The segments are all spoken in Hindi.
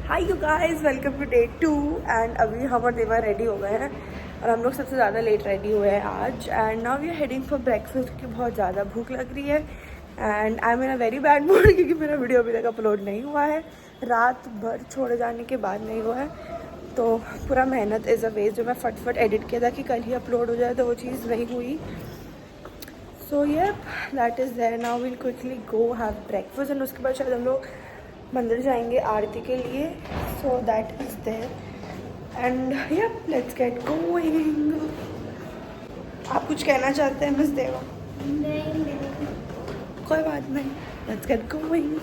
Hi you guys, welcome to day 2 and अभी हम और देवा रेडी हो गए हैं और हम लोग सबसे ज़्यादा लेट रेडी हुए हैं आज। And now we are heading for breakfast क्योंकि बहुत ज़्यादा भूख लग रही है and I am in a very bad mood क्योंकि मेरा वीडियो अभी तक अपलोड नहीं हुआ है, रात भर छोड़े जाने के बाद नहीं हुआ है। तो पूरा मेहनत इज़ अ वेस्ट, जो मैं फटफट एडिट किया था कि कल ही अपलोड हो जाए तो वो चीज़ नहीं हुई। So yep that is there. Now will quickly go have breakfast and उसके बाद शायद हम लोग मंदिर जाएंगे आरती के लिए। So that is there and yep let's get going. आप कुछ कहना चाहते हैं मिस देवा? कोई बात नहीं, लेट्स गेट गोइंग।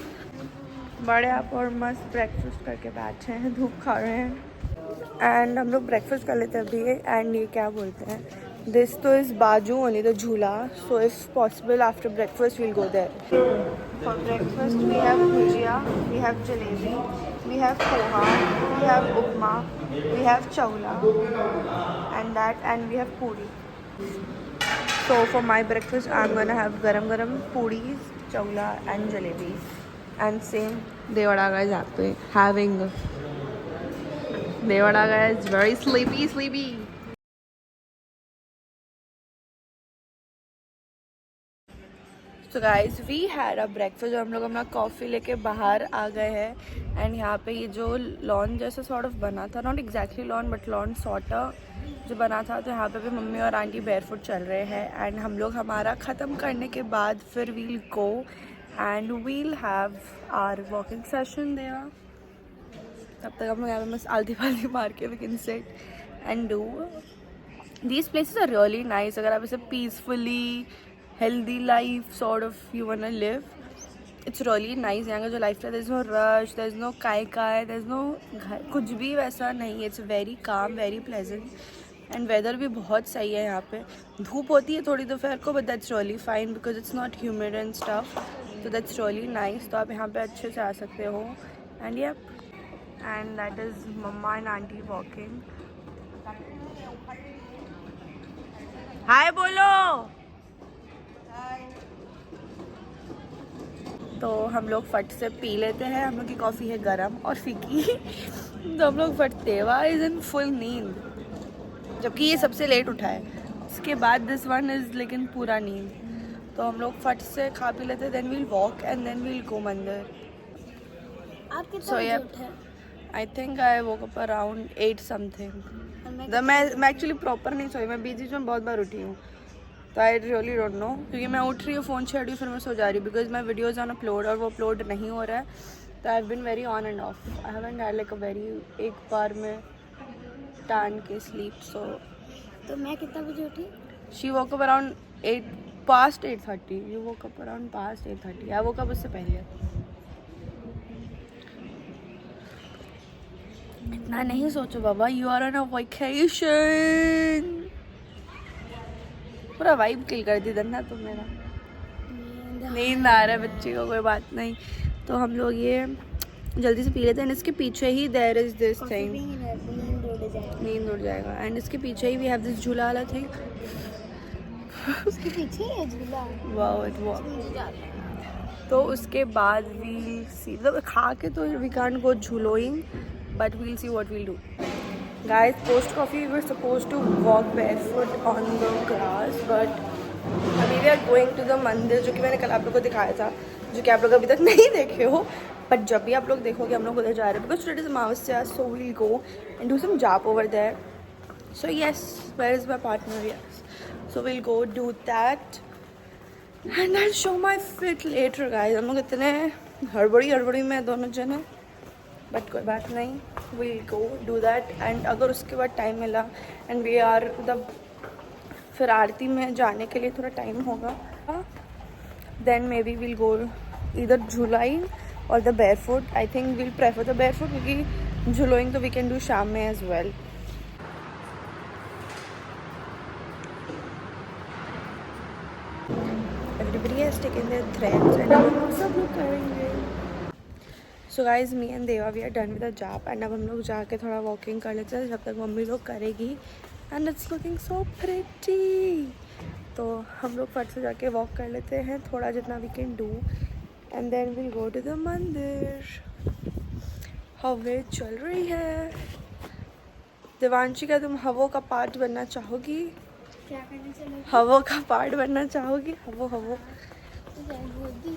बड़े आप और मस्त ब्रेकफास्ट करके बैठे हैं, धूप खा रहे हैं एंड हम लोग ब्रेकफास्ट कर लेते हैं अभी। एंड ये क्या बोलते हैं, दिस तो इज़ बाजू ओनली द झूला, so if possible after breakfast we'll go there. For breakfast we have bhujia, we have jalebi, we have poha, we have upma, we have chawla and we have puri. So for my breakfast I'm gonna have garam puris, chawla and jalebi. And same Devada guys having Devada guys very sleepy. So guys we had a breakfast और हम लोग अपना कॉफ़ी लेके बाहर आ गए हैं। एंड यहाँ पे ये जो लॉन जैसा सॉर्ट ऑफ बना था, not exactly lawn but lawn sort जो बना था, तो यहाँ पे भी मम्मी और आंटी बैरफुट चल रहे हैं। एंड हम लोग हमारा ख़त्म करने के बाद फिर we'll go and we'll have our walking session there. तब तक हम लोग यहाँ पे बस आलती फालती मार के we can sit and do these places are really nice. अगर आप इसे peacefully healthy life sort of you wanna live, it's really nice। यहाँ का जो लाइफ है, there is no rush, there is no काय there is no कुछ भी वैसा नहीं है। it's very calm, very pleasant and weather भी बहुत सही है। यहाँ पे धूप होती है थोड़ी दोपहर को but that's really fine because it's not humid and stuff, so that's really nice। तो आप यहाँ पे अच्छे से आ सकते हो and yep and that is mama and auntie walking। हाय बोलो। तो हम लोग फट से पी लेते हैं, हम लोग की कॉफ़ी है गरम और फीकी तो हम लोग फट देवा इज़ इन फुल नींद, जबकि ये सबसे लेट उठा है। उसके बाद दिस वन इज़ लेकिन पूरा नींद। तो हम लोग फट से खा पी लेते हैं, then we'll walk and then we'll go मंदिर। आप कितना बजे उठे? I think I woke up around 8 something. मैं एक्चुअली प्रॉपर नहीं सोई, मैं बीच में बहुत बार उठी हूँ, तो आई रियली डोंट नो क्योंकि मैं उठ रही हूँ, फ़ोन छेड़ रही हूँ, फिर मैं सो जा रही हूँ because my videos on upload और वो अपलोड नहीं हो रहा है। तो I have been very on and off, I haven't had like a very एक बार में टान के स्लीप। सो तो मैं कितना बजे उठी? She woke up around 8:30। You woke up around past 8:30। I woke up उससे पहले। इतना नहीं सोचो बाबा, you are on a vacation. पूरा वाइब किल कर दी धन्ना तुम मेरा। नींद आ रहा है बच्चे को, कोई बात नहीं। तो हम लोग ये जल्दी से पी लेते हैं। इसके पीछे ही देयर इज दिस थिंग, नींद उड़ जाएगा। एंड इसके पीछे ही वी हैव दिस झूला वाला थिंग। उसके पीछे है झूला। Wow it wow. तो उसके बाद वील सी, मतलब खा के तो वी कांट गो झूलोइंग but we'll see what we'll do. Guys, post coffee we were supposed to walk barefoot on the grass, but अभी we are going to the मंदिर, जो कि मैंने कल आप लोगों को दिखाया था, जो कि आप लोग अभी तक नहीं देखे हो, but जब भी आप लोग देखोगे हम लोग उधर जा रहे हैं because today is Amavasya, so we'll go and do some jap over there। So yes, where is my partner? Yes, so we'll go do that and I'll show my fit later guys। हम लोग इतने हड़बड़ी में दोनों जने, बट कोई बात नहीं, we'll go do that. And अगर उसके बाद टाइम मिला एंड वी आर मतलब फिर आरती में जाने के लिए थोड़ा टाइम होगा, then maybe we'll go इधर झूलाइंग और the barefoot. I think we'll prefer the barefoot क्योंकि झूलोइंग तो वी कैन डू शाम में as well. Everybody has taken their threads and हम सब लोग करेंगे। So guys me and Deva we are done with the जाप एंड अब हम लोग जाके थोड़ा वॉकिंग कर लेते हैं जब तक मम्मी लोग करेगी। And it's looking so pretty. तो हम लोग फट से जाके वॉक कर लेते हैं थोड़ा जितना we can do and then we'll go to the mandir. हवा चल रही है। देवांशी का तुम हवा का पार्ट बनना चाहोगी? क्या करना चलोगे? हवा का पार्ट बनना चाहोगी? हवो हवो। मोदी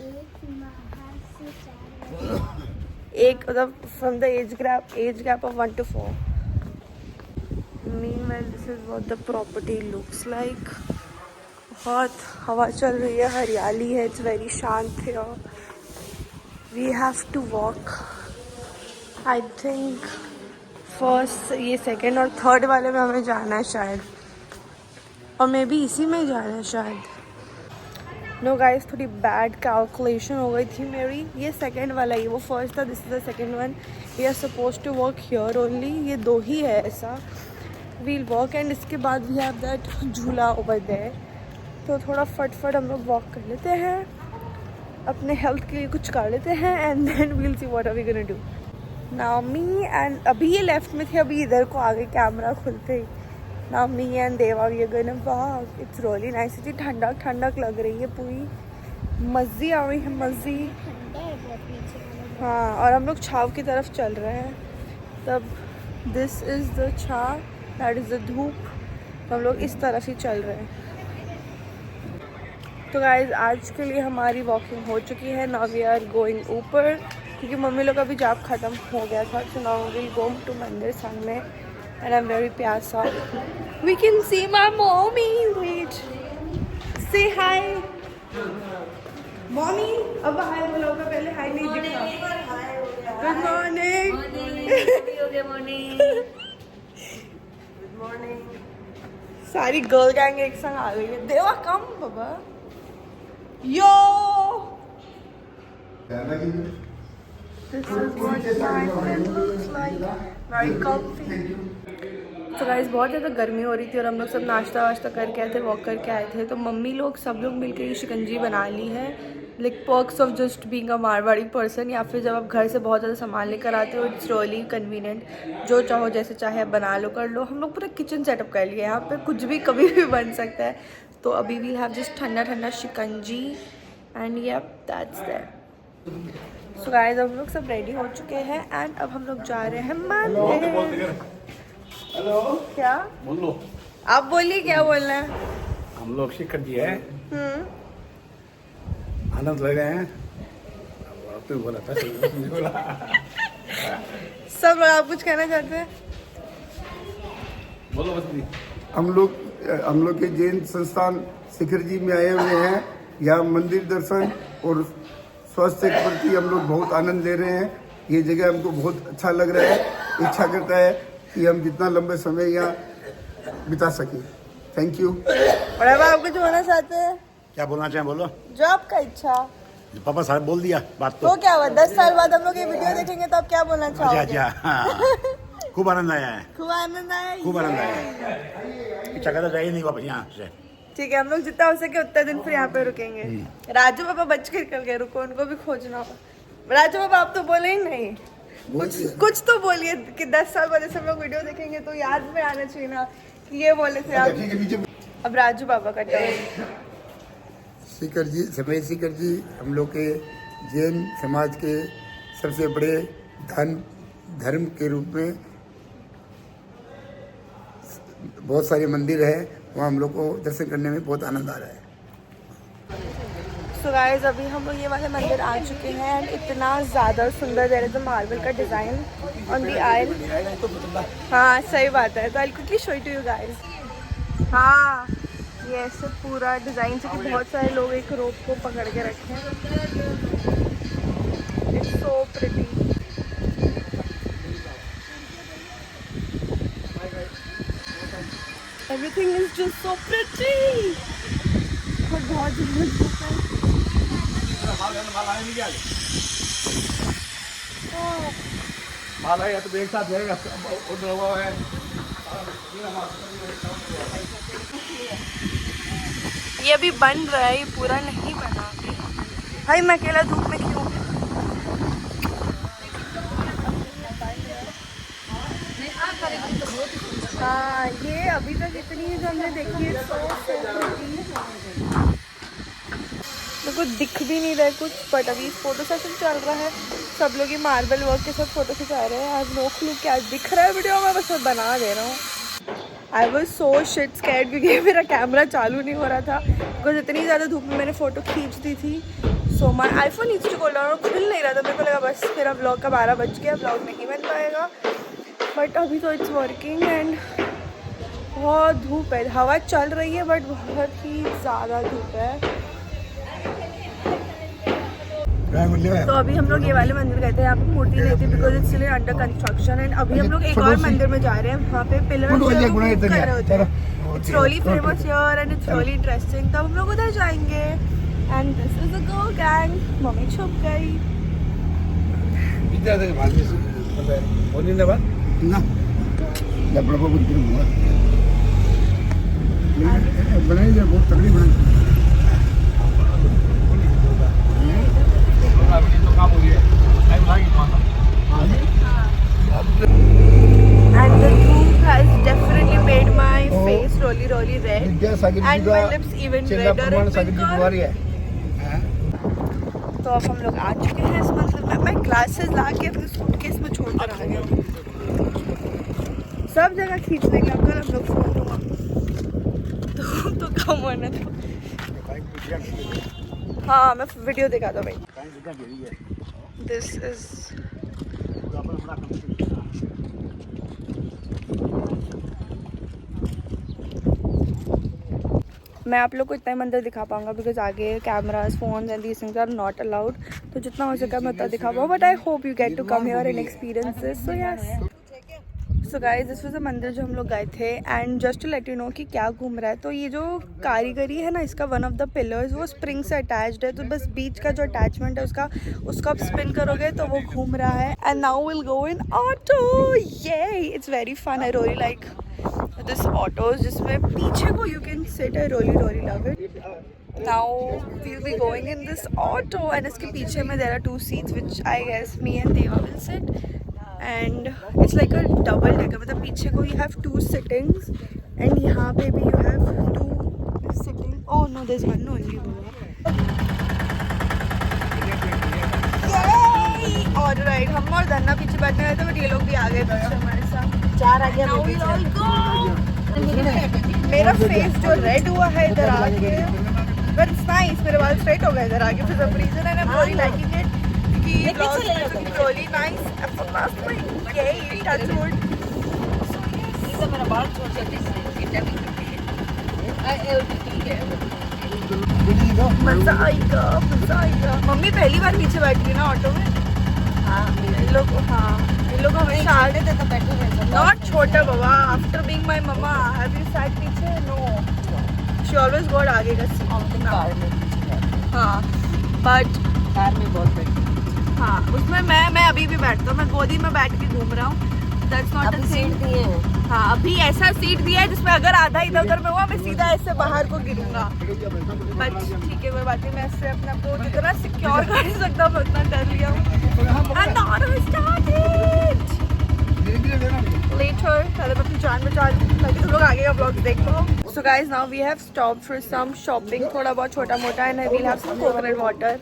एक बाहर से 4 एक मतलब from the age gap of 1 to 4। Meanwhile, this is what the property looks like। बहुत हवा चल रही है, हरियाली है, इट्स वेरी शांत है। We have to walk. I think first, ये सेकंड और थर्ड वाले में हमें जाना है शायद, और मे बी इसी में ही जाना है शायद। नो गाइस, थोड़ी बैड कैलकुलेशन हो गई थी मेरी। ये सेकंड वाला ही, वो फर्स्ट था, this is the second one. We are suppose to walk here only. ये 2 ही है ऐसा। वील वॉक एंड इसके बाद वी हैव दैट झूला ओवर देयर। तो थोड़ा फटफट हम लोग वॉक कर लेते हैं, अपने हेल्थ के लिए कुछ कर लेते हैं, and then we'll see what are we gonna do. Now me and, अभी ये लेफ्ट में थे, अभी इधर को आ गए कैमरा खुलते ही। Now me and Deva we are gonna walk. It's really nice. इतनी ठंडक ठंडक लग रही है, पूरी मज़ी आ रही है, मज़ी। ठंडा है बहुत नीचे वाला। हाँ, और हम लोग छाव की तरफ चल रहे हैं। तब दिस इज़ द छाव, दैट इज़ द धूप। तो हम लोग इस तरफ ही चल रहे हैं। तो गाइज, आज के लिए हमारी वॉकिंग हो चुकी है। नाउ वी आर गोइंग ऊपर, क्योंकि मम्मी लोग का भी जॉब ख़त्म हो गया था। So now we go to mandir सामने एंड आई एम वेरी प्यासा। We can see my mummy. Wait, say hi mummy. अब हाय बोलोगे, पहले हाय नहीं दिखा। Good morning. सारी गर्ल गैंग एक संग आ गई है। देवा कम बाबा। यो, this is what my bed looks like, very comfy। तो गाइस, बहुत ज़्यादा गर्मी हो रही थी और हम लोग सब नाश्ता वाश्ता करके आए थे, वॉक करके आए थे। तो मम्मी लोग सब लोग मिलकर ये शिकंजी बना ली है। Like perks of just being a Marwari person, या फिर जब आप घर से बहुत ज़्यादा सामान लेकर आते हो, इट्स रियली कन्वीनियंट। जो चाहो जैसे चाहे बना लो, कर लो। हम लोग पूरा किचन सेटअप कर लिया है, यहाँ पे कुछ भी कभी भी बन सकता है। तो अभी वी हैव जस्ट ठंडा ठंडा शिकंजी and yup, that's that. So guys, हम लोग सब रेडी हो चुके हैं एंड अब हम लोग जा रहे हैं मंदिर। हेलो, क्या बोलो। आप बोलिए, क्या बोलना है? हम लोग शिखर जी है, आनंद ले रहे हैं। अब तो बोला था, बोला। सब लोग आप कुछ कहना चाहते हैं? बोलो बस। हम लोग के जैन संस्थान शिखर जी में आए हुए हैं। यहाँ मंदिर दर्शन और स्वास्थ्य के प्रति हम लोग बहुत आनंद ले रहे हैं। ये जगह हमको बहुत अच्छा लग रहा है। इच्छा करता है कि हम जितना लंबे समय यहाँ बिता सकें। Thank you. और अब आप कुछ बोलना चाहते हैं? क्या बोलना चाहें, बोलो। जो आपका इच्छा। पापा साहब बोल दिया बात तो क्या हुआ, 10 साल बाद हम लोग ये वीडियो देखेंगे तो आप क्या बोलना चाहोगे? अच्छा, हाँ। खूब आनंद आया है, खूब आनंद आया। खूब आनंद आया है। इच्छा करता जाइए नहीं वापस यहाँ से। ठीक है, हम लोग जितना हो सके उतना दिन फिर यहाँ पे रुकेंगे। राजू पापा बच कर कर गए, रुको, उनको भी खोजना होगा। राजू पापा, आप तो बोले ही नहीं, कुछ तो बोलिए कि 10 साल बाद से हम लोग वीडियो देखेंगे तो याद में आना चाहिए ना कि ये बोले थे आप। अब राजू पापा का टर्न। शिखर जी, समय शिखर जी हम लोग के जैन समाज के सबसे बड़े धर्म के रूप में बहुत सारे मंदिर है। वहाँ हम लोग को दर्शन करने में बहुत आनंद आ रहा है। सो गाइस, अभी हम लोग ये वाले मंदिर आ चुके हैं एंड इतना ज़्यादा सुंदर, देयर इज अ मार्बल का डिज़ाइन ऑन द आयल। हाँ, सही बात है। तो I quickly show it to you guys. हाँ, ये ऐसे पूरा डिज़ाइन से कि बहुत सारे लोग एक रोप को पकड़ के रखे हैं। It's so pretty. Everything is just so pretty। बहुत जबरदस्त है। माल है तो एक साथ जाएगा, उधर हुआ है। ये अभी बन रहा है, ये पूरा नहीं बना। भाई मैं अकेला धूप में क्यों? हाँ, ये अभी तक इतनी जो हमने देखी है, मेरे को दिख भी नहीं रहा है कुछ, बट अभी फोटो सेशन चल रहा है सब लोग ये मार्बल वर्क के साथ फोटो खिंचा रहे हैं। आज नो क्लू क्या दिख रहा है वीडियो में, बस मैं बना दे रहा हूँ। I was so shit scared क्योंकि मेरा कैमरा चालू नहीं हो रहा था, बिकॉज इतनी ज़्यादा धूप में मैंने फ़ोटो खींच दी थी। सो माई आईफोन नीचे टू कूल डाउन, और खुल नहीं रहा था। मेरे को लगा बस मेरा ब्लॉग का 12 बज गया, ब्लॉग नहीं बन पाएगा। बट अभी तो इट्स वर्किंग एंड बहुत धूप है, हवा चल रही है बट बहुत ही ज़्यादा धूप है। तो अभी हम लोग ये वाले मंदिर गए थे, यहाँ पे मूर्ति नहीं थी because it's still under construction. And अभी हम लोग एक और मंदिर में जा रहे हैं, वहाँ पे पिलर कर रहे होते हैं। It's really famous here and it's really interesting. तो हम लोग उधर जाएंगे and this is a girl gang. Mummy छुप गई। बनाई जाए, बहुत तगड़ी बनाई। And the धूप has definitely made my face really red and my lips even redder and pinker. तो अब हम लोग आ चुके हैं इस मंदिर में। मैं ग्लासेस ला के अपने सूटकेस में छोड़ कर आ गया हूँ। सब जगह खींच देंगे अंकल हम लोग फोटो, तो कम होना था। हाँ मैं वीडियो दिखा दो भाई। दिस इज मैं आप लोग को इतना ही मंदिर दिखा पाऊंगा बिकॉज आगे cameras phone and these things are not allowed. तो जितना हो सका मैं उतना दिखा पाऊँ, but I hope you get to come here and experience this. So yes, so guys this was a mandir जो हम लोग गए थे। And just to let you know कि क्या घूम रहा है, तो ये जो कारीगरी है ना, इसका वन ऑफ द पिलर्स वो स्प्रिंग से अटैच्ड है। तो बस बीच का जो अटैचमेंट है उसको आप स्पिन करोगे तो वो घूम रहा है। And now will go in auto, ये it's very fun. I really like this autos जिसमें पीछे को you can sit. I really love it. Now we will be going in this auto and इसके पीछे में there are 2 seats which I guess me and Deva will sit. And it's like a double decker, मतलब पीछे को यू हैव 2 सिटिंग्स एंड यहाँ पे भी you have 2 sitting. Oh no there is one only. Alright, हम और धन्ना पीछे बैठने गए थे बट ये लोग भी आ गए पीछे हमारे साथ। 4 आ गया। मेरा फेस जो रेड हुआ है इधर आके, बट इट्स नाइस। मेरे बाल स्ट्रेट हो गए इधर आके for some reason and I am really liking it. कि ब्लॉग्स में रियली नाइस एफर्ट लास्ट में ये टच वुड। इधर मेरा बाल छोड़ सकते हैं। मजा आएगा। मम्मी पहली बार पीछे बैठ रही है ना ऑटो में। इन लोग हमेशा आगे थे तो बैठे रहते। नॉट छोटा बाबा, after being my mama have you sat पीछे? नो, शी ऑलवेज गॉट आगे का सीट। कार में हाँ बट कार में बहुत बैठी। हाँ उसमें मैं अभी भी बैठता हूँ, मैं गोदी में बैठ के घूम रहा हूँ। That's not a seat thing. दिए हैं। हाँ अभी ऐसा सीट दिया है जिसमें अगर आधा इधर उधर में हुआ मैं सीधा ऐसे बाहर को गिरूंगा। बट ठीक है कोई बात नहीं, मैं ऐसे अपने आप को जितना सिक्योर कर सकता हूँ उतना कर लिया हूँ। Later, पहले मैं अपनी जान बचा लूँ ताकि तुम लोग आगे का ब्लॉग देख पाओ। So guys, now we have stopped for some shopping, थोड़ा बहुत छोटा मोटा, and we'll have some coconut water.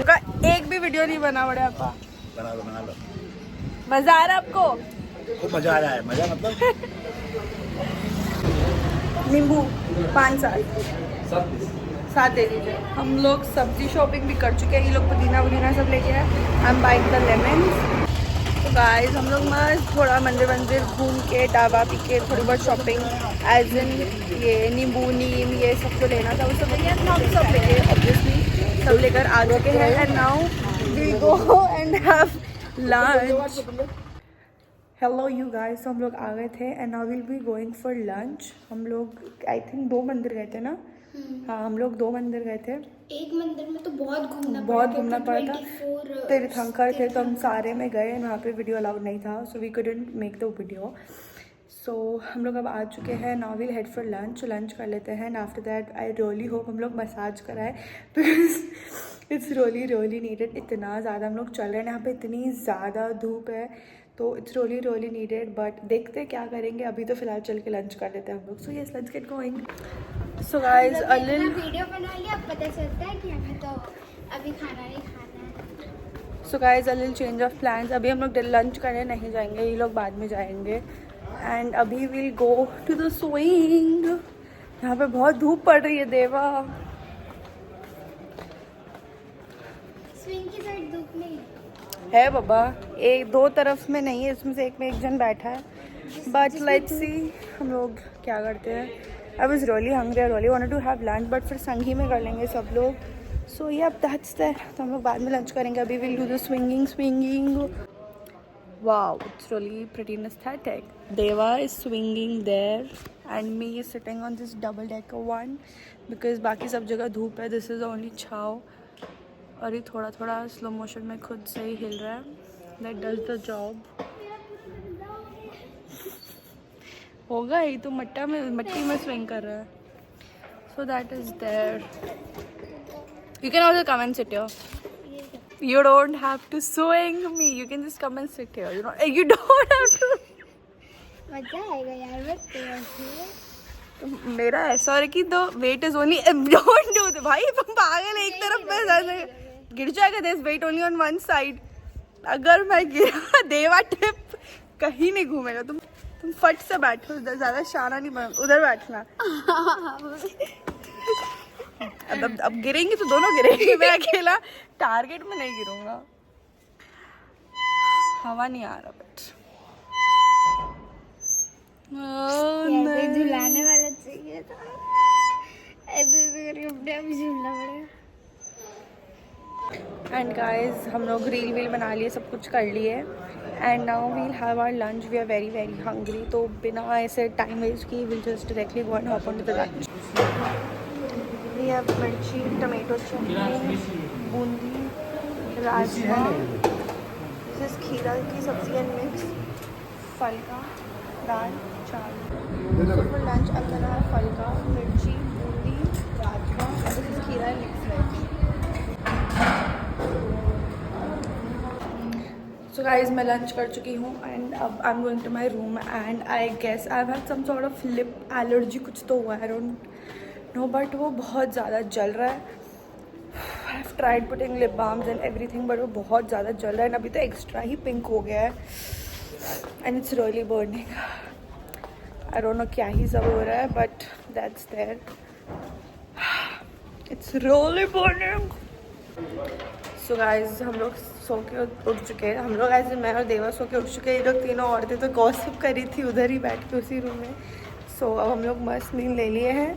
का एक भी वीडियो नहीं बना बड़े आपका। बना लो। मजा आ रहा है आपको? खूब मजा आ रहा है। मजा मतलब नींबू 5 साथ दे दीजिए। हम लोग सब्जी शॉपिंग भी कर चुके हैं। ये लोग पुदीना सब लेके आए। I am buying the lemon. तो गाइस हम लोग मस्त थोड़ा मंदिर घूम के ढाबा पी के थोड़ी बहुत शॉपिंग एज इन ये नींबू नीम ये सब तो लेना था, वो सब लेके हम सब लेके ऑब्वियसली सब लेकर आ चुके हैं। And now we go and have lunch. Hello you guys, हम लोग आ गए थे and now will be going for lunch. हम लोग आई थिंक 2 मंदिर गए थे ना। हाँ हम लोग 2 मंदिर गए थे। एक मंदिर में तो बहुत घूमना पड़ा था। तीर्थंकर थे तो हम सारे में गए, वहाँ पे वीडियो अलाउड नहीं था, so we couldn't make the video. So हम लोग अब आ चुके हैं। Now will head for lunch कर लेते हैं and after that I really hope हम लोग मसाज कराए बिकॉज इट्स रियली नीडेड। इतना ज़्यादा हम लोग चल रहे हैं यहाँ पे, इतनी ज़्यादा धूप है तो इट्स रियली नीडेड। बट देखते क्या करेंगे, अभी तो फिलहाल चल के लंच कर लेते हैं हम लोग। So yes let's get going. So guys, a मतलब little. वीडियो बना लिया, अब पता चलता है कि हमें तो अभी खाना नहीं खाना है। So guys, a little change of plans. अभी हम लोग लंच करने नहीं जाएंगे, ये लोग बाद में जाएंगे. And अभी we'll go to the swing. यहाँ पे बहुत धूप पड़ रही है देवा. स्विंग की साइड धूप नहीं है बाबा, एक दो तरफ में नहीं है, इसमें से एक में एक जन बैठा है. बट लेट्स सी हम लोग क्या करते हैं. I was really hungry, I really wanted to have lunch, but फिर संगी में कर लेंगे सब लोग. सो या दैट्स दैट. तो हम लोग बाद में लंच करेंगे. अभी will do the swinging. Wow, it's really pretty and aesthetic. Deva is swinging there and me is sitting on this double decker one because बाकी सब जगह धूप है. दिस इज ओनली छाव. और ये थोड़ा थोड़ा स्लो मोशन में खुद से ही हिल रहा है. That does the job. होगा ही तो मट्टी में स्विंग कर रहा है. So that is there. You can also come and sit here. You don't have to swing me. You can just come and sit here. You don't have to. मजा आएगा यार, बस मेरा ऐसा है कि the weight is only. Don't do that. भाई पागल, एक तरफ में ज़्यादा गिर जाएगा. There's weight only on one side. अगर मैं गिरा, देवा टिप कहीं नहीं घूमेगा. तुम फट से बैठो, ज़्यादा शाना नहीं बनो. उधर बैठना. अब गिरेंगे तो दोनों गिरेंगे. मैं अकेला टारगेट में नहीं गिरूंगा. हवा नहीं आ रहा बट ऐसे झुलाने वाला चाहिए था. ऐसे करके अपने आप झूलना पड़ेगा. एंड गाइज हम लोग रील वील बना लिए, सब कुछ कर लिए. And now we'll have our lunch. We are very very hungry. तो बिना ऐसे टाइम वेस्ट किए will just directly go and hop on to the lunch. We have mirchi, tomato chutney, boondi, rajma, जिस खीरा की सब्जी एंड मिक्स, फल का, दाल, चावल. For lunch I'm gonna have फल का, मिर्ची, Bundi, rajma, and this is खीरा and mixed veg. So guys, मैं लंच कर चुकी हूँ एंड अब I am going to my room. And I guess I have had some sort of lip allergy, कुछ तो हुआ है. आई डोंट नो बट वो बहुत ज़्यादा जल रहा है. I have tried putting lip balms and everything but वो बहुत ज़्यादा जल रहा है. एंड अभी तो एक्स्ट्रा ही पिंक हो गया है and it's really burning. I don't know क्या ही सब हो रहा है but that's there. It's really burning. So guys हम लोग सो के उठ चुके हैं. हम लोग ऐसे, मैं और देवा सो के उठ चुके हैं. ये लोग तीनों औरतें तो गॉसिप करी थी उधर ही बैठ के उसी रूम में. सो अब हम लोग मस्त नींद ले लिए हैं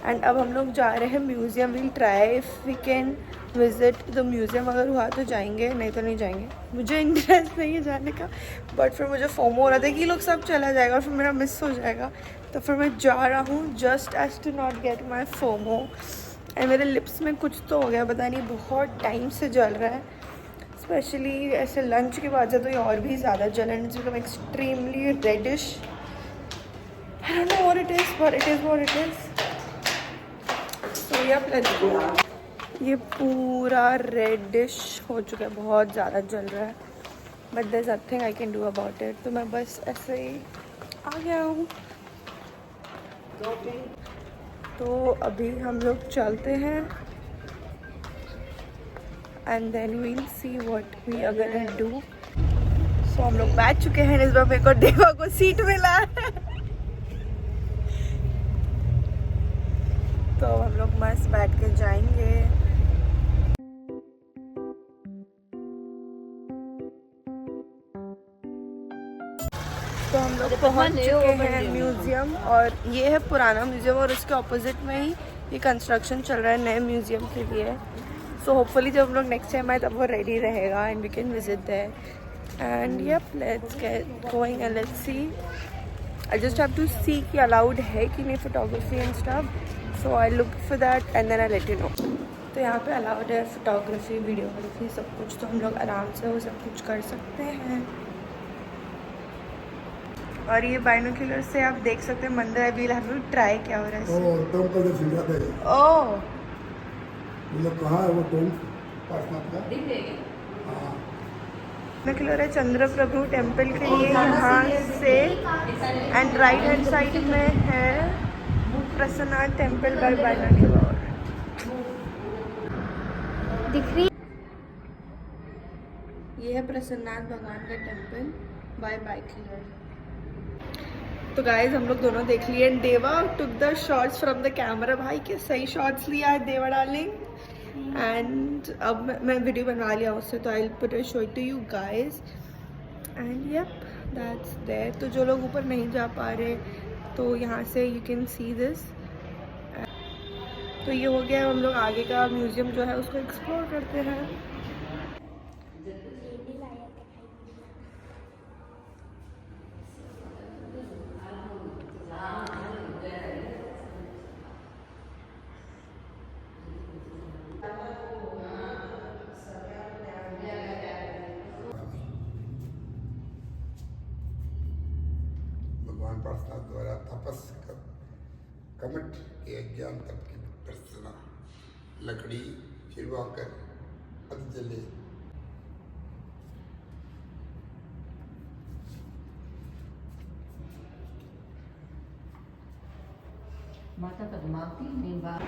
एंड अब हम लोग जा रहे हैं museum. Will try if we can visit the museum. अगर हुआ तो जाएंगे, नहीं तो नहीं जाएंगे. मुझे इंटरेस्ट नहीं है जाने का बट फिर मुझे फोमो हो रहा था कि लोग सब चला जाएगा फिर मेरा मिस हो जाएगा. तो फिर मैं जा रहा हूँ just as to not get my FOMO. And मेरे लिप्स में कुछ तो हो गया, पता नहीं, बहुत टाइम से जल रहा है. स्पेशली ऐसे लंच के बाद से तो ये और भी ज़्यादा जल. And it's become extremely reddish. I don't know what it is but it is what it is. तो ये पूरा रेडिश हो चुका है, बहुत ज़्यादा जल रहा है but there is nothing I can do about it. तो मैं बस ऐसे ही आ गया हूँ. तो अभी हम लोग चलते हैं and then we'll see what we are gonna do. So हम लोग बैठ चुके हैं. इस बार मेरे को देवा को सीट मिला है. तो हम लोग मस्त बैठ के जाएंगे. तो हम लोग पहुंच चुके हैं म्यूज़ियम और ये है पुराना म्यूज़ियम और उसके ऑपोजिट में ही ये कंस्ट्रक्शन चल रहा है नए म्यूज़ियम के लिए. सो होपफुली जब हम लोग नेक्स्ट टाइम आए तब वो रेडी रहेगा and we can visit there. And yup, let's get going and let's see. I just have to see कि अलाउड है कि नहीं photography and stuff. So I look for that and then I let you know. तो यहाँ पे अलाउड है फोटोग्राफी, वीडियोग्राफी, सब कुछ. तो हम लोग आराम से वो सब कुछ कर सकते हैं. और ये बाइनोक्यूलर से आप देख सकते हैं मंदिर. I will have to try क्या हो रहा है. ओह, मतलब कहाँ है वो टोम पार्टनर का? बाइनोक्यूलर है चंद्र प्रभु टेम्पल के लिए यहाँ से. एंड राइट हैंड साइड में है प्रसन्नाथ टेम्पल बाय बायना के बाद दिख रही ये है प्रसन्नाथ भगवान का टेम्पल बाय बाइकिलर। तो गाइज हम लोग दोनों देख लिए एंड देवा took the shots from the camera. भाई के सही शॉट्स लिया है देवा डार्लिंग। एंड अब मैं वीडियो बनवा लिया उससे, तो I put show it to you guys. And yup that's there. तो जो लोग ऊपर नहीं जा पा रहे तो यहाँ से यू कैन सी दिस। तो ये हो गया, हम लोग आगे का म्यूजियम जो है उसको एक्सप्लोर करते हैं। भगवान पार्श्वनाथ द्वारा तपस्या कर कमठ के अज्ञान तप की प्रसन्ना लकड़ी छिड़वाकर अध जले माता का दिमाग थी मेन बात।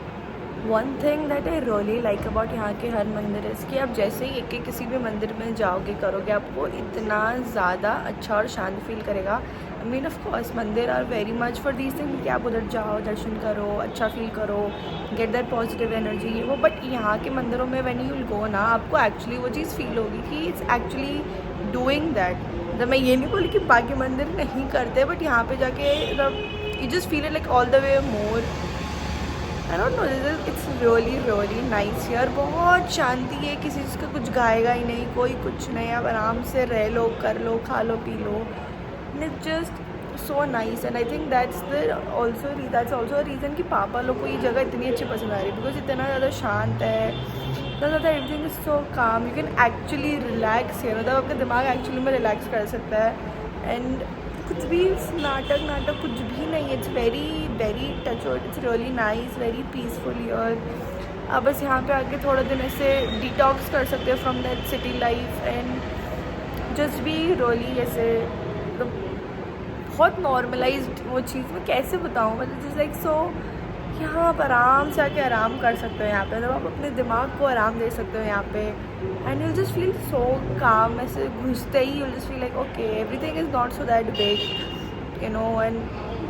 One thing that I really like about यहाँ के हर मंदिर है कि आप जैसे ही एक किसी भी मंदिर में जाओगे करोगे आपको इतना ज़्यादा अच्छा और शांत फील करेगा। I mean of course mandir are very much for these thing कि आप उधर जाओ, दर्शन करो, अच्छा फील करो, गेट दैट पॉजिटिव एनर्जी ये वो। बट यहाँ के मंदिरों में व्हेन यू विल गो ना, आपको एक्चुअली वो चीज़ फील होगी कि इट्स एक्चुअली डूइंग दैट। मैं ये नहीं बोली कि बाकी मंदिर नहीं करते, बट यहाँ पे जाके you just feel it like all the way more. I don't know, it's really really nice here. बहुत शांति है, किसी चीज़ का कुछ गाएगा ही नहीं, कोई कुछ नहीं, आप आराम से रह लो, कर लो, खा लो, पी लो। And it's just so nice and I think that's also a reason कि पापा लोग को ये जगह इतनी अच्छी पसंद आ रही है, बिकॉज इतना ज़्यादा शांत है, इतना ज़्यादा एवरीथिंग इज सो काम, यू कैन एक्चुअली रिलैक्स है, मतलब आपका दिमाग एक्चुअली में रिलैक्स कर सकता है। एंड कुछ भी नाटक कुछ भी नहीं, it's very very touchwood, it's really nice, very peaceful here. आप बस यहाँ पे आके थोड़ा दिन ऐसे डिटॉक्स कर सकते हो from that city life and just be really ऐसे बहुत नॉर्मलाइज्ड वो चीज़। मैं कैसे बताऊँ, मतलब जस्ट लाइक सो यहाँ आप आराम से आके आराम कर सकते हो यहाँ पे, मतलब आप अपने दिमाग को आराम दे सकते हो यहाँ पे। And you just feel so calm, ऐसे घुसते ही you just feel like okay everything is not so that big you know. And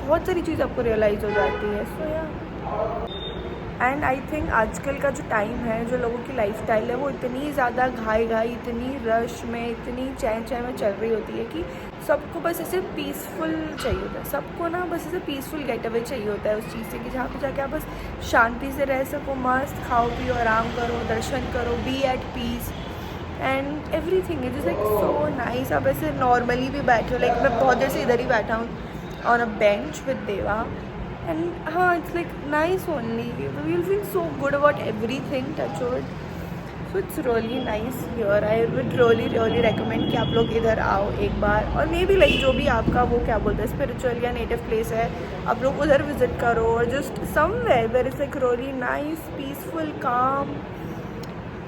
बहुत सारी चीज़ आपको रियलाइज़ हो जाती है। सो या एंड आई थिंक आजकल का जो टाइम है, जो लोगों की लाइफस्टाइल है, वो इतनी ज़्यादा घाई इतनी रश में, इतनी चैन में चल रही होती है कि सबको बस ऐसे पीसफुल चाहिए होता है। सबको ना बस ऐसे पीसफुल गेट अवे चाहिए होता है उस चीज़ से कि जहाँ पे जाके आप बस शांति से रह सको, मस्त खाओ पियो, आराम करो, दर्शन करो, be at peace and everything is like so nice. आप ऐसे नॉर्मली भी बैठे हो, लाइक मैं बहुत देर से इधर ही बैठा हूँ on a bench with Deva and हाँ it's like nice only, we will feel so good about everything touch wood. So it's really nice here. I would really recommend कि आप लोग इधर आओ एक बार, और मे बी लाइक जो भी आपका वो क्या बोलते हैं स्पिरिचुअल या नेटिव प्लेस है, आप लोग उधर विजिट करो, और just somewhere where is like really nice, peaceful, calm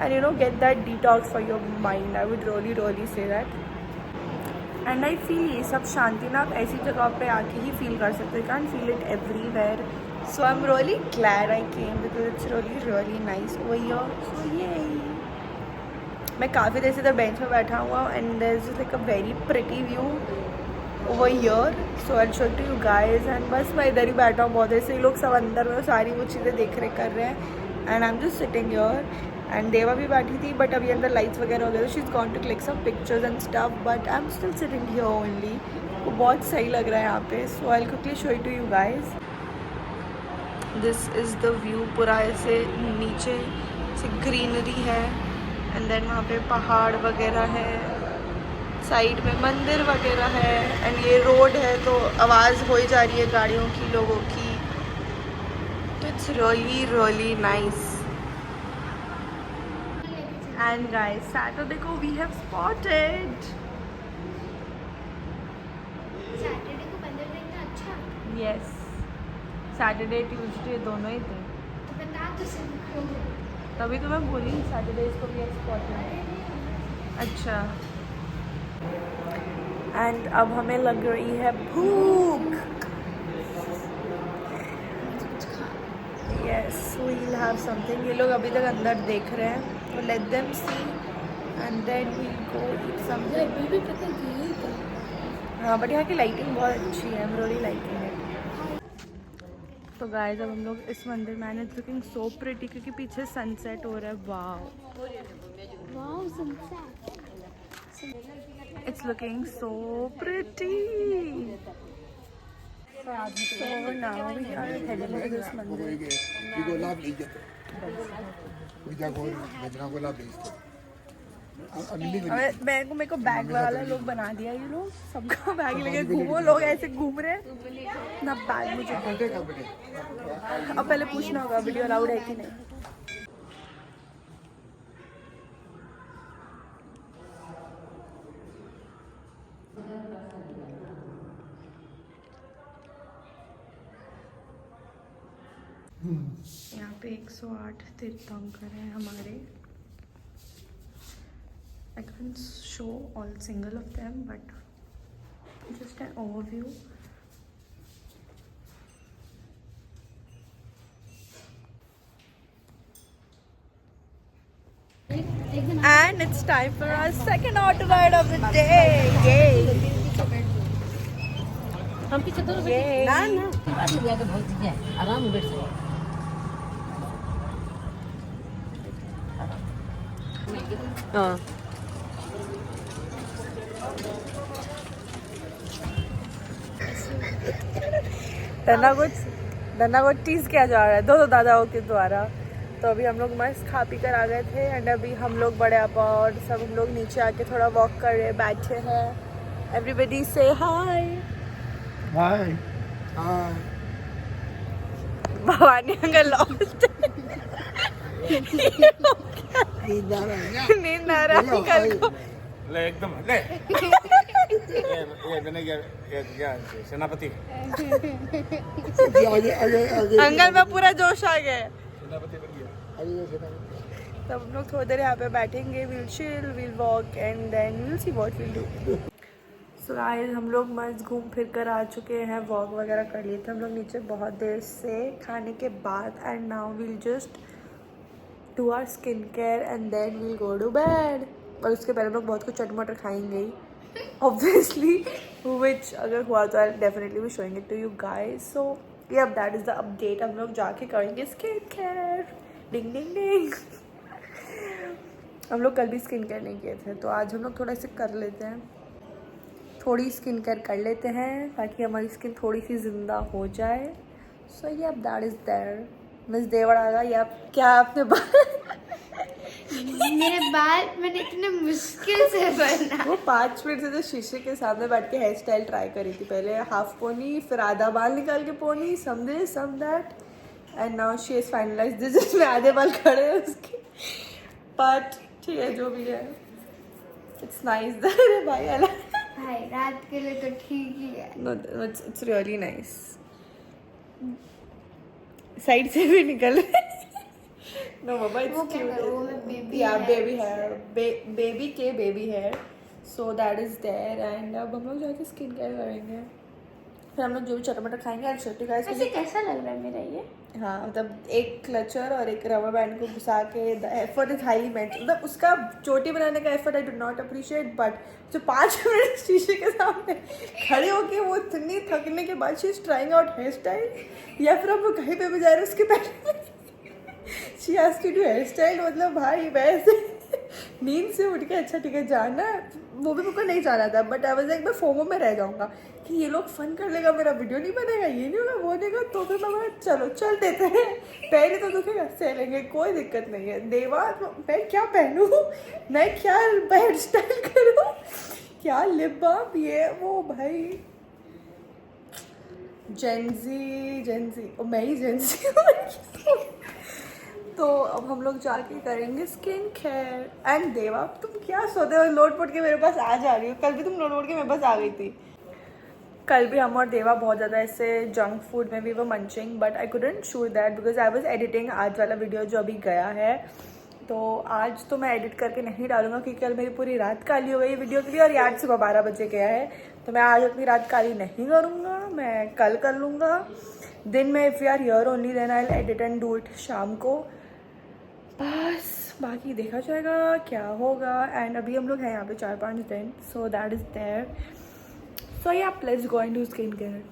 and you know get that detox for your mind. I would really say that. And I feel ये सब शांति ना आप ऐसी जगह पे आके ही फील कर सकते हो, can feel it everywhere. So I am really glad I came because it's really nice over here. So ये मैं काफ़ी देर से इधर बेंच में बैठा हुआ and there is like a very pretty view over here. So I show to you guys and बस मैं इधर ही बैठा हूँ बहुत देर से। ये लोग सब अंदर में सारी वो चीज़ें देख रेख कर रहे हैं and I am just sitting here. And देवा भी बैठी थी बट अभी अंदर लाइट्स वगैरह हो गए, she is gone to click some pictures and stuff, but I am still sitting here only. वो बहुत सही लग रहा है यहाँ पे। So I will quickly show to you guys. This is the view, पूरा ऐसे नीचे से ग्रीनरी है एंड देन वहाँ पे पहाड़ वगैरह है, साइड में मंदिर वगैरह है एंड ये रोड है तो आवाज़ हो ही जा रही है गाड़ियों की, लोगों की। तो it's really nice. And guys Saturday को वी हैव स्पॉटेड। सैटरडे को बंदर देखना अच्छा, यस सैटरडे ट्यूसडे दोनों ही थे, तो बता तो सबको। तभी तो मैं बोली सैटरडे को भी हैव स्पॉटेड। अच्छा एंड अब हमें लग रही है भूख। yes, we'll have something. ये लोग अभी तक अंदर देख रहे हैं, तो let them see and then we'll go eat something. हाँ बट यहाँ की लाइटिंग बहुत अच्छी है, I'm really liking it. तो गाइस अब हम लोग इस मंदिर में आने, लुकिंग सो प्रिटी क्योंकि पीछे सनसेट हो रहा है. Wow, wow sunset. it's looking so pretty. So now we are heading to this मंदिर. मेरे को बैग वाला लोग बना दिया, ये लोग सबका बैग लेके घूमो, लोग ऐसे घूम रहे हैं ना. बैग मुझे अब पहले पूछना होगा वीडियो अलाउड है कि नहीं. यहाँ पे 108 तीर्थंकर हैं हमारे. I can't show all single of them, but just an overview. And it's time for our second auto ride of the day. Yay! हम पीछे दोनों Yay! बाद में जाके बहुत चीजें हैं, आराम में बैठ सकते. हाँ धन्ना को टीज किया जा रहा है दो दादाओं के द्वारा. तो अभी हम लोग मस्त खा पी कर आ गए थे एंड अभी हम लोग बड़े आपा और सब हम लोग नीचे आके थोड़ा वॉक कर रहे, बैठे हैं. एवरीबडी से hi. Hi hi. Bhavani uncle lost. नींद आ रहा है कल को. ले एकदम ले. ये बने क्या सेनापति. अंकल में पूरा जोश आ गया. सेनापति बन गया. तो हम लोग थोड़ी देर यहाँ पे बैठेंगे, we'll chill, we'll walk and then we'll see what we'll do. So guys, हम लोग मस्त घूम फिर कर आ चुके हैं, वॉक वगैरह कर लिए थे हम लोग नीचे बहुत देर से खाने के बाद. And now we'll just do our skin care and then we'll go to bed. और उसके पहले हम लोग बहुत कुछ चट मटर खाएंगे ही obviously, which अगर हुआ तो I'll definitely be showing it to you guys. So yeah, that is the update. हम लोग जाके करेंगे स्किन केयर. डिंग डिंग डिंग. हम लोग कल भी स्किन केयर नहीं किए थे, तो आज हम लोग थोड़ा सा कर लेते हैं, थोड़ी स्किन केयर कर लेते हैं ताकि हमारी स्किन थोड़ी सी ज़िंदा हो जाए. सो ये दैट इज़ देयर. मिस देवड़ आ गया. या क्या आपने मेरे बाल मैंने इतने मुश्किल से बना. वो 5 मिनट से जो शीशे के सामने बैठ के हेयर स्टाइल ट्राई करी थी. पहले हाफ पोनी, फिर आधा बाल निकाल के pony, some this some that, and now she is finalize this जिसमें आधे बाल खड़े हैं उसके. बट ठीक है जो भी है, इट्स नाइस. अरे भाई भाई रात के लिए तो ठीक ही है. No it's really nice. Side से भी निकल नो बाबा वो इट्स क्या क्यूट. है, वो बेबी या बेबी हेयर, बेबी के baby hair. So that is there. And अब हम लोग जाके स्किन केयर करेंगे, फिर हम लोग जो भी छोटा मोटा खाएंगे. एंड छोटी गाइस ऐसे कैसा लग रहा है मेरा ये. हाँ मतलब एक क्लचर और एक रबर बैंड को घुसा के द एफर्ट इज हाईली मेंट. मतलब उसका चोटी बनाने का effort I do not appreciate, but जो 5 मिनट शीशे के सामने खड़े होके वो इतनी थकने के बाद she is trying out here style, या फिर हम लोग कहीं पे भी जा रहे हैं उसके पहले she has to do hair style. मतलब भाई वैसे नींद से उठ के अच्छा ठीक है जाना, वो भी मुझको नहीं जाना था, बट आई वाज लाइक मैं फोमो में रह जाऊंगा कि ये लोग फन कर लेगा, मेरा वीडियो नहीं बनेगा, ये नहीं होगा वो नहीं होगा. तो फिर मैं चलो चल देते हैं, पहले तो दुखेगा चलेंगे, कोई दिक्कत नहीं है. देवा मैं क्या पहनूं, मैं क्या हेयर स्टाइल करूं, क्या लिप बाम, ये वो. भाई जेंजी और मैं ही जेंजी हूँ. तो अब हम लोग जाके करेंगे स्किन केयर. एंड देवा तुम क्या सोते हो, लोट पोट के मेरे पास आ जा रही हो. कल भी तुम लोट पोट के मेरे पास आ गई थी. कल भी हम और देवा बहुत ज़्यादा ऐसे जंक फूड में भी वो munching, but I couldn't shoot that because I was editing आज वाला वीडियो जो अभी गया है. तो आज तो मैं एडिट करके नहीं डालूंगा क्योंकि कल मेरी पूरी रात काली हो गई वीडियो के लिए, और आज सुबह 12 बजे गया है. तो मैं आज अपनी रात काली नहीं करूँगा, मैं कल कर लूँगा. दिन में if you are here only then I will edit and do it शाम को, बस बाकी देखा जाएगा क्या होगा। एंड अभी हम लोग हैं यहाँ पे 4-5 दिन, सो दैट इज़ देयर। सो या let's go and do skin care.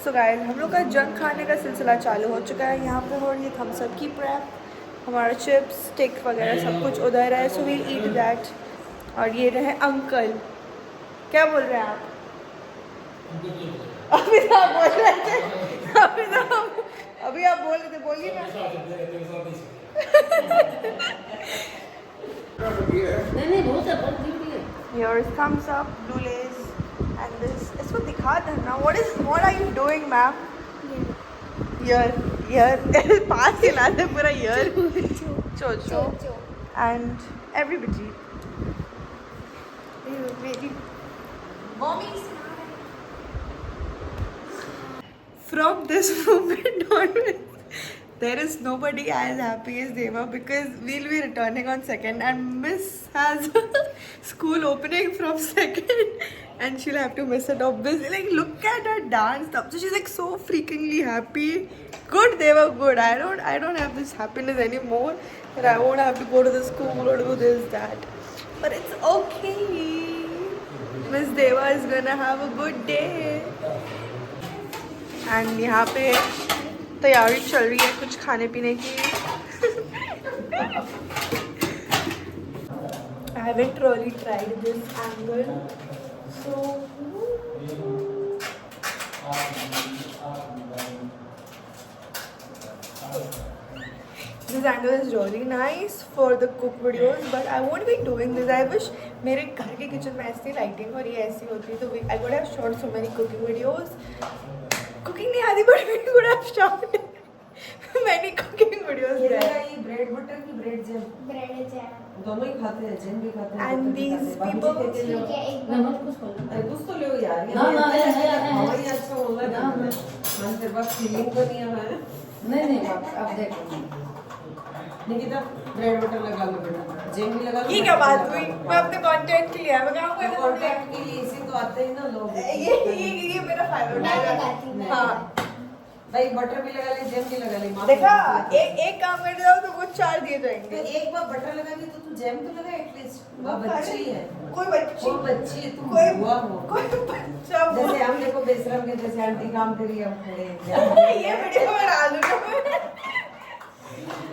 So guys हम लोग का जंक खाने का सिलसिला चालू हो चुका है। यहाँ पे हो रही है थम्स अप की प्रेप, हमारा चिप्स स्टिक वगैरह सब कुछ उधर है, सो वील ईट दैट। और ये रहे अंकल, क्या बोल रहे हैं आप? अभी तो आप बोल रहे थे, अभी आप बोल रहे थे, बोलिए ना। नहीं बहुत है, बहुत ड्यूटी है। Here's thumbs up, blue lace, and this. इसको दिखा देना. What are you doing, ma'am? Ear. पास ही ला दे पूरा ear. Chocho. And everybody. Mommy. From this moment onwards, there is nobody as happy as Deva because we'll be returning on 2nd and Miss has school opening from 2nd and she'll have to miss it obviously. Like look at her dance stuff. So she's like so freakingly happy. Good, Deva, good. I don't have this happiness anymore. That I won't have to go to the school or do this, that. But it's okay. Miss Deva is gonna have a good day. And यहाँ पे तैयारी चल रही है कुछ खाने पीने की। I haven't really tried this angle, so this angle is really nice for the cook videos, but I won't be doing this. I wish मेरे घर के किचन में ऐसी लाइटिंग और ये ऐसी होती तो I would have shot so many cooking videos. Cooking नहीं आती but we could have shot many cooking videos ये देयर। ये ब्रेड बटर की ब्रेड जैम, ब्रेड जैम दोनों ही खाते हैं, जैम भी खाते हैं। And these people- नमक कुछ खोलो, अरे कुछ तो लो यार। ना, ना, हाँ ये अच्छा बोल रहा है। मन तेरे पास फीलिंग तो नहीं है। नहीं अब देखो निकिता ब्रेड बटर लगा लो बेटा, जैम भी लगा लो। ये क्या बात हुई? मैं अपने कंटेंट के लिए मैं काम कर रही हूँ। कॉन्टैक्ट के लिए इसी तो आते हैं ना लोग। ये मेरा फायदा मैं उठाएगा। लगाती हूँ। हाँ भाई बटर भी लगा ले, जैम भी लगा ले। माँ देखा, को एक काम कर जाओ तो कुछ 4 दिए तो जाएंगे। एक बार बटर लगा दी तो तू जैम तो लगा एटलीस्ट। वो बच्ची है, कोई बच्ची, वो बच्ची है, तू कोई हुआ हो। कोई बच्चा वो- जैसे हम देखो बेशरम के जैसे आंटी काम करी हम खड़े हैं। ये वीडियो में डाल दूंगा।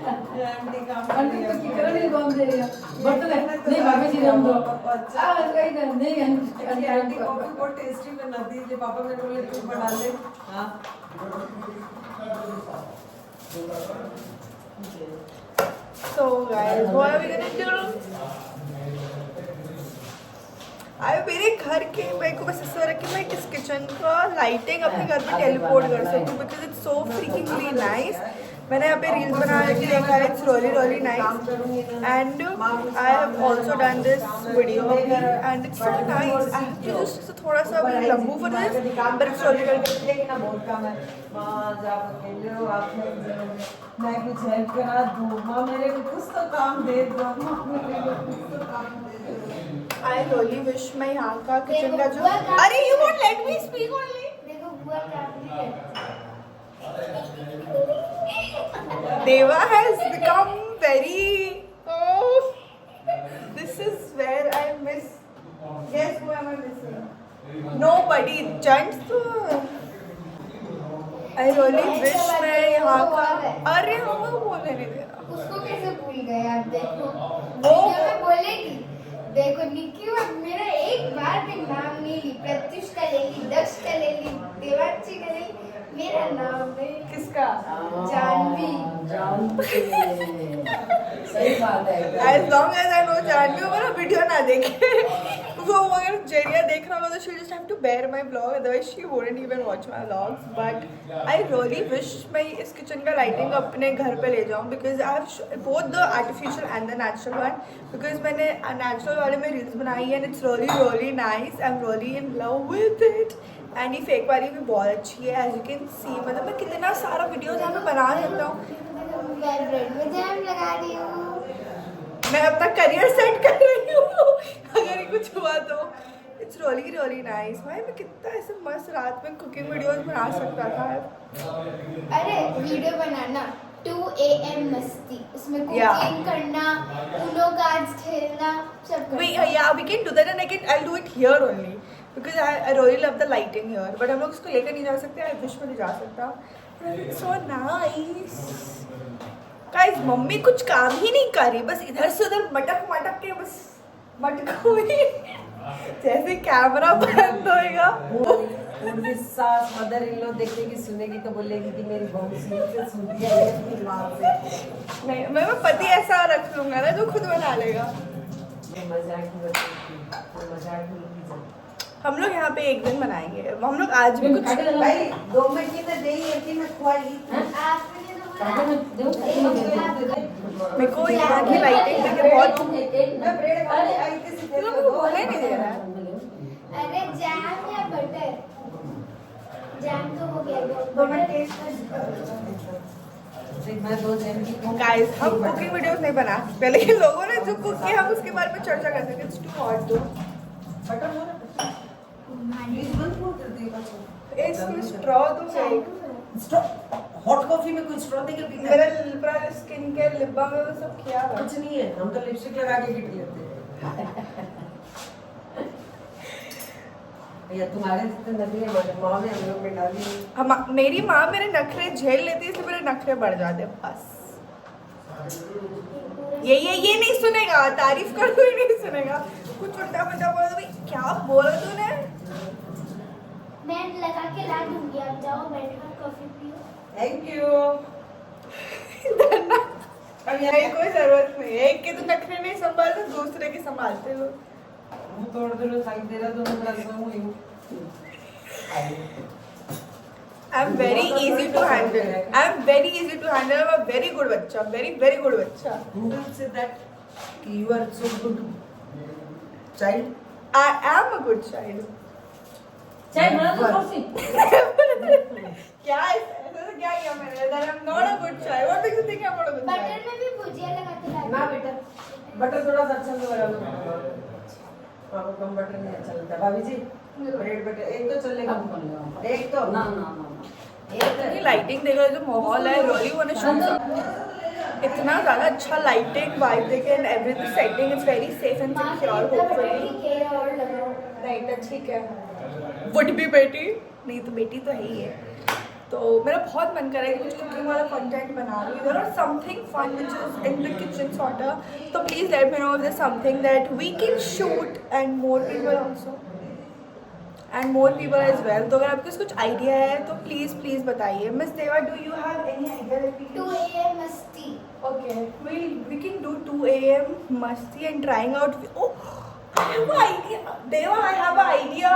आंटी काम कर आंटी रही तो है। कितना नहीं कौन दे रही है बर्तन है नहीं भाभी जी हम दो कहीं नहीं आंटी आंटी कॉफी बहुत टेस्टी बनाती है। पापा मेरे बोले तू बना ले। हाँ So guys, what are we gonna do? मेरे घर के मेरे को बस इस तरह कि मैं इस किचन का लाइटिंग अपने घर पे टेलीपोर्ट कर सकूं because it's so freakingly nice. मैंने यहाँ पे रील्स बना के देखा है, it's really nice and I have also done this video and it's so nice. I have to just थोड़ा सा लंबू for this but it's really लेकिन ना बहुत काम है। माँ जा लो आप मैं कुछ हेल्प करा दूँ। माँ मेरे को कुछ तो काम दे दो। माँ मेरे को कुछ तो काम दे दो। आई रियली विश मैं यहाँ का किचन का जो अरे you won't let me speak only. देखो बुआ काफी है। Deva has become very. Oh, this is where I miss. Guess who am I missing? Nobody. Chants. I really wish मैं यहाँ का. अरे हम बोलने नहीं दे रहा. उसको कैसे भूल गए आप देखो। वो- वीडियो में बोलेगी देखो निक्की और मेरा एक बार भी नाम नहीं ली। प्रत्युष का ले ली, दक्ष का ले ली, देवाची का ले ली, मेरा नाम नहीं। किसका? जानवी। सही बात है As long as I know Janvi मेरा वीडियो ना देखे वो अगर जेरिया देख रहा होगा तो she'll just have to bear my vlog otherwise she wouldn't even watch my vlogs but I really wish मैं इस किचन का लाइटिंग अपने घर पे ले जाऊँ because I have both the artificial and the natural one because मैंने natural वाले में reels बनाई है and it's really nice I'm really in love with it and ये fake वाली भी बहुत अच्छी है as you can see मतलब मैं कितना सारा वीडियोस यहाँ पे बना सकता हूँ। मैं ब्रेड में जैम लगा रही हूँ। मैं अपना करियर सेट कर रही हूँ अगर ये कुछ हुआ तो इट्स रियली नाइस। भाई मैं कितना ऐसे मस्त रात में कुकिंग वीडियोस बना सकता था। अरे वीडियो बनाना 2 AM मस्ती, उसमें Yeah. कुकिंग करना, उनो कार्ड्स खेलना, सब करना। we can do that and I'll do it here only because I really love the lighting here. But हम लोग उसको लेकर नहीं जा सकते। I wish मैं नहीं जा सकता। But it's so nice. Guys, mummy कुछ काम ही नहीं कर रही, बस इधर से उधर मटक के बस मटको ही जैसे कैमरा बंद होएगा। उनकी सास मदर इन लॉ देखेगी सुनेगी तो बोलेगी कि मेरी बहू से सुनती है अपनी माँ से। नहीं, मैं पति ऐसा रख लूंगा ना जो खुद बना लेगा। ये मजाक ही मजाक नहीं की जाती। हम लोग यहाँ पे एक दिन बनाएंगे। हम लोग आज भी कुछ भाई 2 महीने में दे ही मैं खुआई। मेरे को यहाँ की लाइटिंग देख के बहुत मैं ब्रेड वाले आई थी तुम लोगों को बोलने नहीं दे रहा है। अरे जैम या बटर? जैम तो हो गया, मैं बटर मैं 2 जन की गाइस हम कुकिंग वीडियोस नहीं बना सकते, लेकिन लोगों ने जो कुक किया हम उसके बारे में चर्चा कर सकते हैं। इट्स टू हॉट दो। बटर हो रहा है बंद क्यों कर दी बच्चों? इसमें स्ट्रॉ तो है। हॉट कॉफी में कोई स्ट्रॉ देके पीते मेरा हैं? पूरा स्किन केयर लिप बाम में सब किया हुआ। कुछ नहीं है, हम तो लिपस्टिक लगा के गिट लेते हैं। या तुम्हारे जितने नखरे हमारे माँ ने हम लोग में डाली। मेरी माँ मेरे नखरे झेल लेती है, इसलिए मेरे नखरे बढ़ जाते हैं बस। ये नहीं सुनेगा, तारीफ कर तो ही नहीं सुनेगा। कुछ उल्टा पुल्टा बोला तो भाई क्या बोला तूने? मैं लगा के ला दूंगी, आप जाओ बैठो कॉफी पियो। Thank you. अब यहाँ कोई जरूरत नहीं है। एक के तो नखरे नहीं संभालते, दूसरे के संभालते लोग। मुंह तोड़ दो साइड दे रहा तो मैं बड़ा समूह हूँ। I'm very easy to handle. I'm very easy to handle. I'm a very good बच्चा, very good बच्चा। Who will say that you are so good child? I am a good child. चाय बना दो कॉफी। क्या ऐसा क्या किया मैंने? That I'm not a good child. What makes you think I'm not a good child? Butter में भी भुजिया लगा के ला ना बेटा, बटर थोड़ा सा अच्छा लगा लो। आपको कम बटर नहीं अच्छा लगता भाभी जी? ब्रेड बटर एक तो चलेगा, एक तो ना ना ना ये लाइटिंग देखो, जो माहौल है रोली वाला शूट। इतना ज़्यादा अच्छा लाइटिंग वाइब देखे and everything setting is very safe and secure. Hopefully के और लगाओ। नहीं तो ठीक है, वुड बी बेटी, नहीं तो बेटी तो है ही है। तो मेरा बहुत मन कर रहा है कि कुछ कुकिंग वाला कंटेंट बना रही हूँ और something fun which is in the kitchen sort of. तो please let me know if there something that we can shoot and more people also and more people as well. तो अगर आपके पास कुछ आइडिया है तो प्लीज बताइए। Miss Deva, do you have any idea that we 2 AM मस्ती। Okay, we can do 2 AM musty and trying out. Oh, I have an idea. Deva, I have an idea.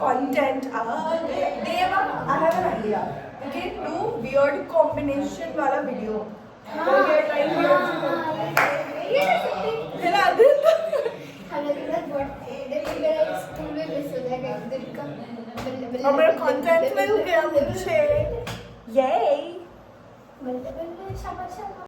Content. Deva, I have an idea. We can do weird combination वाला video. We are trying फिर आगे हम लोग इधर बहुत मेरा स्कूल में मिस हो जाएगा एक दिन का। और मेरा content मिल गया मुझे. Yay! बल्ले बल्ले शाबाश शाबाश।